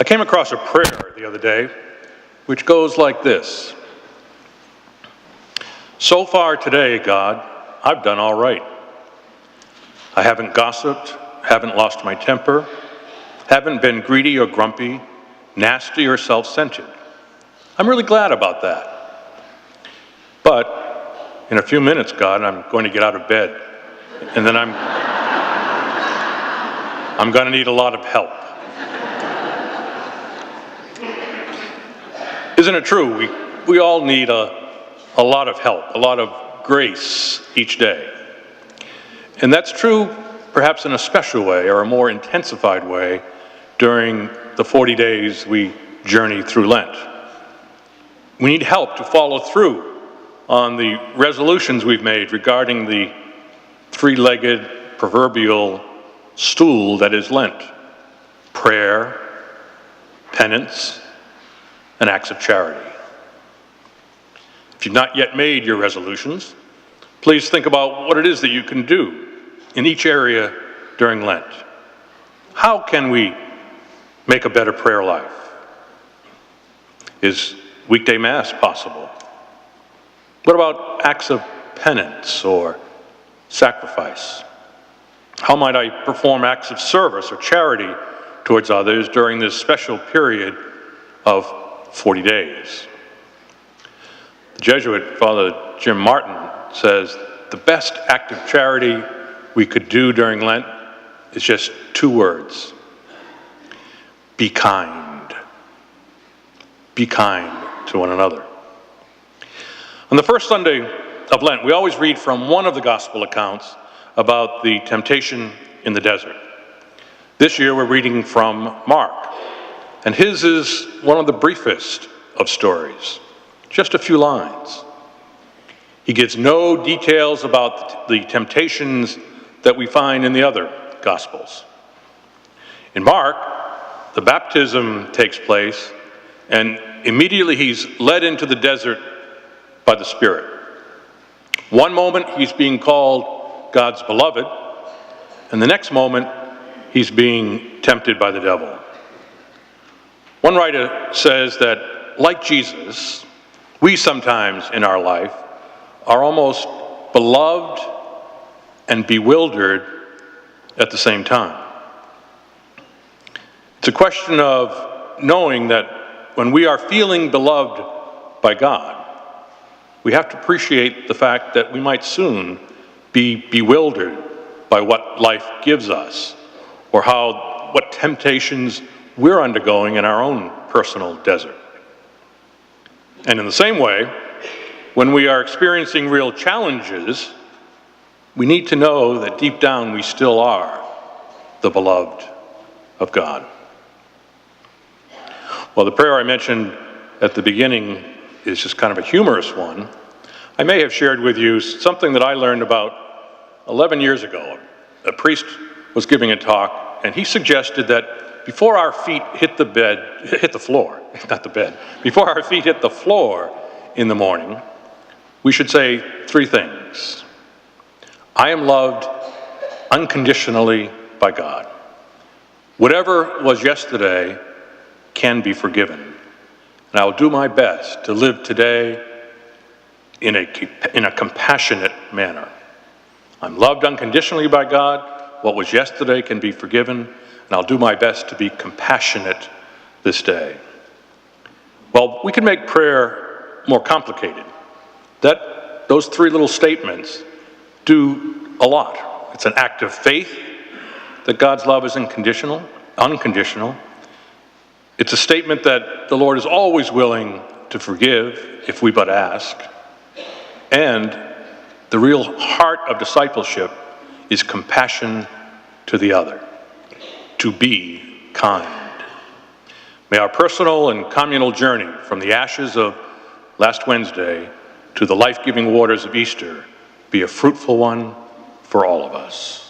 came across a prayer the other day, which goes like this. So far today, God, I've done all right. I haven't gossiped, haven't lost my temper, haven't been greedy or grumpy, nasty or self-centered. I'm really glad about that. But in a few minutes, God, I'm going to get out of bed, and then I'm going to need a lot of help. Isn't it true? We all need a lot of help, a lot of grace each day. And that's true perhaps in a special way or a more intensified way during the 40 days we journey through Lent. We need help to follow through on the resolutions we've made regarding the three-legged proverbial stool that is Lent: prayer, penance, and acts of charity. If you've not yet made your resolutions, please think about what it is that you can do in each area during Lent. How can we make a better prayer life? Is weekday Mass possible? What about acts of penance or sacrifice? How might I perform acts of service or charity towards others during this special period of 40 days? The Jesuit Father Jim Martin says the best act of charity we could do during Lent is just two words: be kind. Be kind to one another. On the first Sunday of Lent, we always read from one of the gospel accounts about the temptation in the desert. This year we're reading from Mark, and his is one of the briefest of stories, just a few lines. He gives no details about the temptations that we find in the other Gospels. In Mark, the baptism takes place, and immediately he's led into the desert by the Spirit. One moment he's being called God's beloved, and the next moment he's being tempted by the devil. One writer says that, like Jesus, we sometimes in our life are almost beloved and bewildered at the same time. It's a question of knowing that when we are feeling beloved by God, we have to appreciate the fact that we might soon be bewildered by what life gives us, or what temptations we're undergoing in our own personal desert. And in the same way, when we are experiencing real challenges, we need to know that deep down we still are the beloved of God. Well, the prayer I mentioned at the beginning is just kind of a humorous one. I may have shared with you something that I learned about 11 years ago. A priest was giving a talk, and he suggested that before our feet hit the floor in the morning, we should say three things. I am loved unconditionally by God. Whatever was yesterday can be forgiven, and I will do my best to live today in a compassionate manner. I'm loved unconditionally by God. What was yesterday can be forgiven, and I'll do my best to be compassionate this day. Well, we can make prayer more complicated. Those three little statements do a lot. It's an act of faith that God's love is unconditional. It's a statement that the Lord is always willing to forgive if we but ask. And the real heart of discipleship is compassion to the other, to be kind. May our personal and communal journey from the ashes of last Wednesday to the life-giving waters of Easter be a fruitful one for all of us.